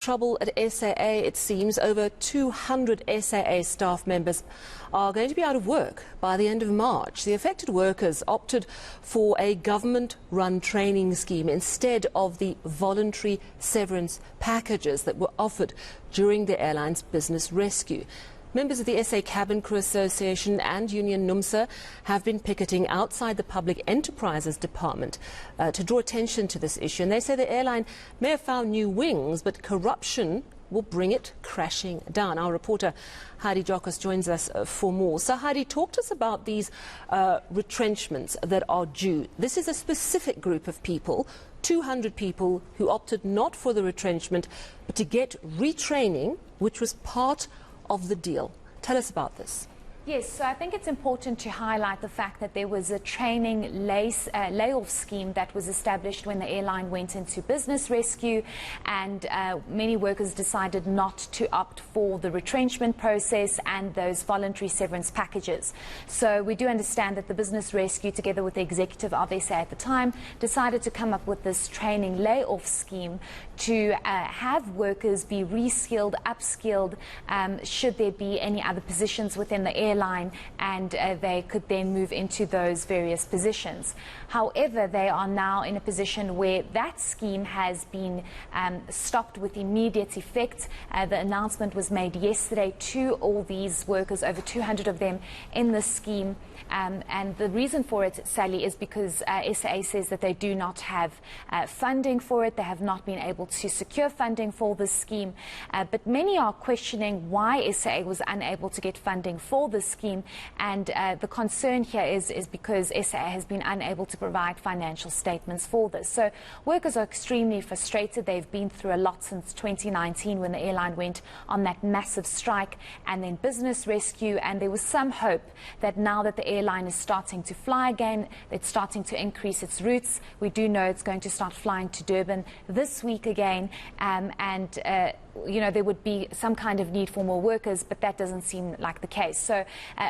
Trouble at SAA, it seems. Over 200 SAA staff members are going to be out of work by the end of March. The affected workers opted for a government-run training scheme instead of the voluntary severance packages that were offered during the airline's business rescue. Members of the SA Cabin Crew Association and Union NUMSA have been picketing outside the Public Enterprises Department to draw attention to this issue. And they say the airline may have found new wings, but corruption will bring it crashing down. Our reporter Heidi Giokos joins us for more. So Heidi, talk to us about these retrenchments that are due. This is a specific group of people, 200 people who opted not for the retrenchment, but to get retraining, which was part of the deal. Tell us about this. Yes, so I think it's important to highlight the fact that there was a training layoff scheme that was established when the airline went into business rescue, and many workers decided not to opt for the retrenchment process and those voluntary severance packages. So we do understand that the business rescue, together with the executive of SA at the time, decided to come up with this training layoff scheme to have workers be reskilled, upskilled, should there be any other positions within the airline, and they could then move into those various positions. However, they are now in a position where that scheme has been stopped with immediate effect. The announcement was made yesterday to all these workers, over 200 of them in the scheme. And the reason for it, Sally, is because SAA says that they do not have funding for it. They have not been able to secure funding for this scheme. But many are questioning why SAA was unable to get funding for this scheme. And the concern here is because SAA has been unable to provide financial statements for this. So workers are extremely frustrated. They've been through a lot since 2019 when the airline went on that massive strike, and then business rescue. And there was some hope that now that the airline is starting to fly again, it's starting to increase its routes. We do know it's going to start flying to Durban this week again, you know, there would be some kind of need for more workers, but that doesn't seem like the case. So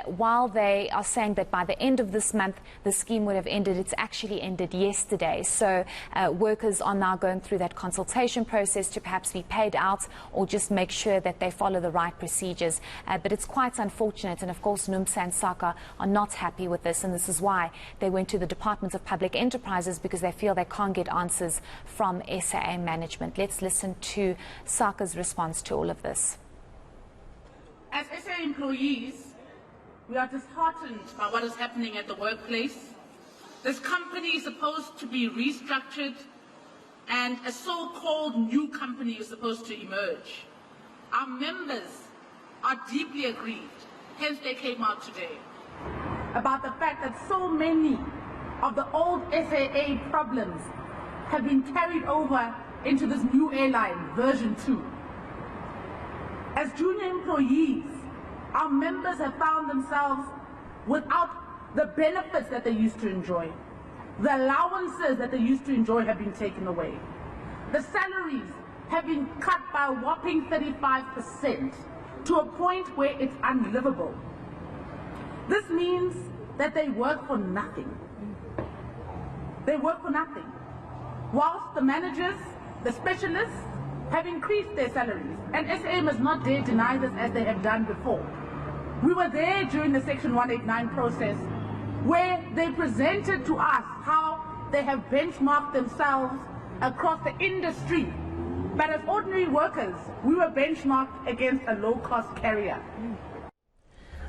while they are saying that by the end of this month the scheme would have ended, it's actually ended yesterday. So workers are now going through that consultation process to perhaps be paid out or just make sure that they follow the right procedures. But it's quite unfortunate, and of course NUMSA and SACA are not happy with this, and this is why they went to the Department of Public Enterprises, because they feel they can't get answers from SAA management. Let's listen to SACA's response to all of this. As SA employees, we are disheartened by what is happening at the workplace. This company is supposed to be restructured, and a so-called new company is supposed to emerge. Our members are deeply aggrieved, hence they came out today, about the fact that so many of the old SAA problems have been carried over into this new airline, version 2. As junior employees, our members have found themselves without the benefits that they used to enjoy. The allowances that they used to enjoy have been taken away. The salaries have been cut by a whopping 35% to a point where it's unlivable. This means that they work for nothing. They work for nothing. Whilst the managers, the specialists, have increased their salaries, and SA must not dare deny this as they have done before. We were there during the Section 189 process, where they presented to us how they have benchmarked themselves across the industry. But as ordinary workers, we were benchmarked against a low-cost carrier.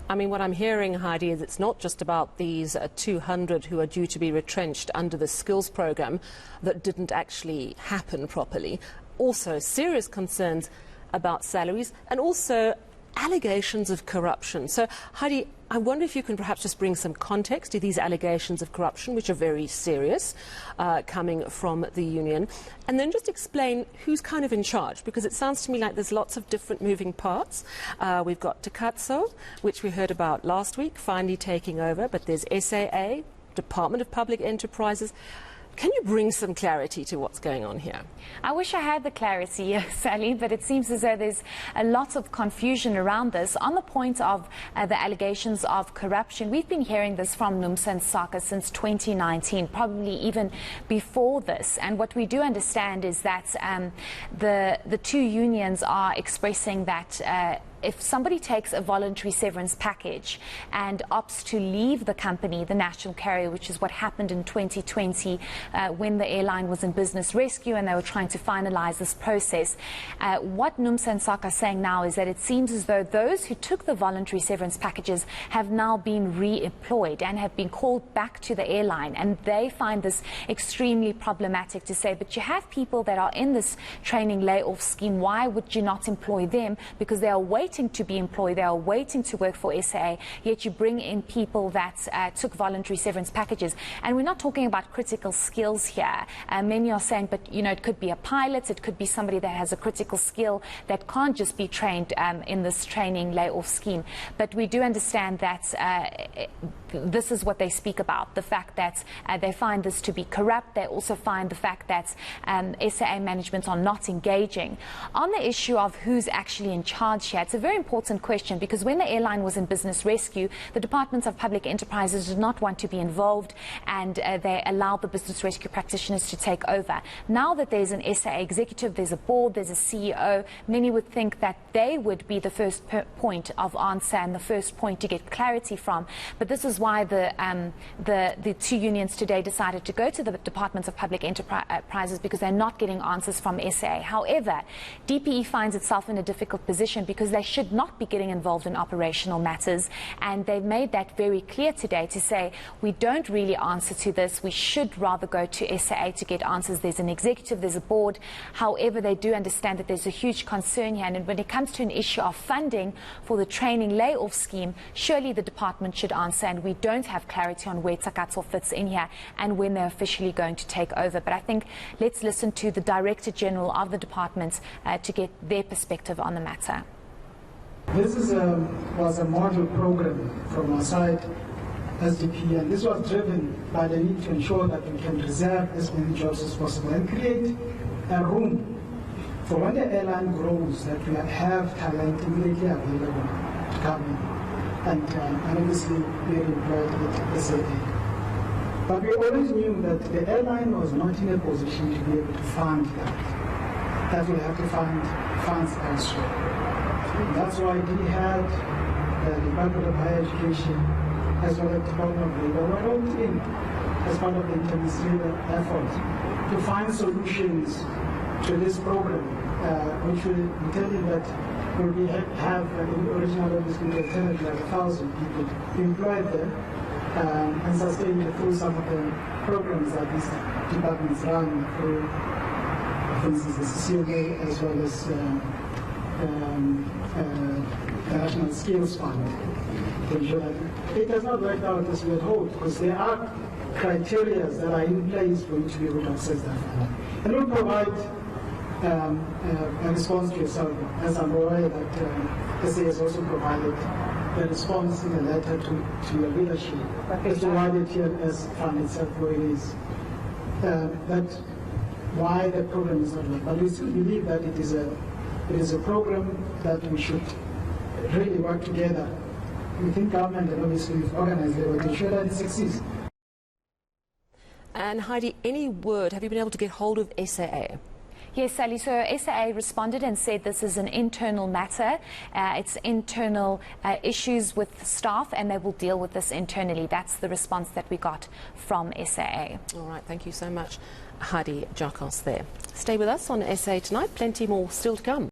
I mean, what I'm hearing, Heidi, is it's not just about these 200 who are due to be retrenched under the skills program that didn't actually happen properly. Also serious concerns about salaries and also allegations of corruption. So, Heidi, I wonder if you can perhaps just bring some context to these allegations of corruption, which are very serious, coming from the union, and then just explain who's kind of in charge, because it sounds to me like there's lots of different moving parts. We've got Takatso, which we heard about last week, finally taking over, but there's SAA, Department of Public Enterprises. Can you bring some clarity to what's going on here? I wish I had the clarity, Sally, but it seems as though there's a lot of confusion around this. On the point of the allegations of corruption, we've been hearing this from NUMSA and SACA since 2019, probably even before this. And what we do understand is that the two unions are expressing that if somebody takes a voluntary severance package and opts to leave the company, the national carrier, which is what happened in 2020 when the airline was in business rescue and they were trying to finalize this process, what NUMSA and SACA are saying now is that it seems as though those who took the voluntary severance packages have now been re-employed and have been called back to the airline. And they find this extremely problematic to say, but you have people that are in this training layoff scheme, why would you not employ them? Because they are waiting to be employed, they are waiting to work for SAA, yet you bring in people that took voluntary severance packages. And we're not talking about critical skills here. Many are saying, but you know, it could be a pilot, it could be somebody that has a critical skill that can't just be trained in this training layoff scheme. But we do understand that this is what they speak about, the fact that they find this to be corrupt. They also find the fact that SAA management are not engaging. On the issue of who's actually in charge here, it's a very important question, because when the airline was in business rescue, the Department of Public Enterprises did not want to be involved, and they allowed the business rescue practitioners to take over. Now that there's an SAA executive, there's a board, there's a CEO, many would think that they would be the first point of answer and the first point to get clarity from. But this is why the two unions today decided to go to the Department of Public Enterprises, because they're not getting answers from SAA. However, DPE finds itself in a difficult position because they should not be getting involved in operational matters, and they've made that very clear today to say we don't really answer to this, we should rather go to SAA to get answers. There's an executive, there's a board. However, they do understand that there's a huge concern here, and when it comes to an issue of funding for the training layoff scheme, surely the department should answer, and we don't have clarity on where Takatso fits in here and when they're officially going to take over. But I think let's listen to the Director General of the department to get their perspective on the matter. This was a model program from our side, SDP, and this was driven by the need to ensure that we can reserve as many jobs as possible and create a room for when the airline grows, that we have talent immediately available to come in and obviously be employed at SAA. But we always knew that the airline was not in a position to be able to fund that we have to find funds elsewhere. That's why we had the Department of Higher Education as well as the Department of Labor were roped in as part of the interministerial effort to find solutions to this program, which will tell you that we have in the original alternative like 1,000 people employed there and sustained through some of the programs that these departments run through, for instance, the CCMA as well as the National Skills Fund. It has not worked out as we had hoped, because there are criteria that are in place for you to be able to access that fund. And we'll provide a response to yourself, as I'm aware that SA has also provided a response in a letter to your leadership as to why the TLS fund itself where it is. That's why the program is not working. But we still believe that it is a program that we should really work together within government and obviously organized labor to ensure that it succeeds. And Heidi, any word, have you been able to get hold of SAA? Yes, Sally. So SAA responded and said this is an internal matter. It's internal issues with staff, and they will deal with this internally. That's the response that we got from SAA. All right, thank you so much, Heidi Giokos there. Stay with us on SA Tonight. Plenty more still to come.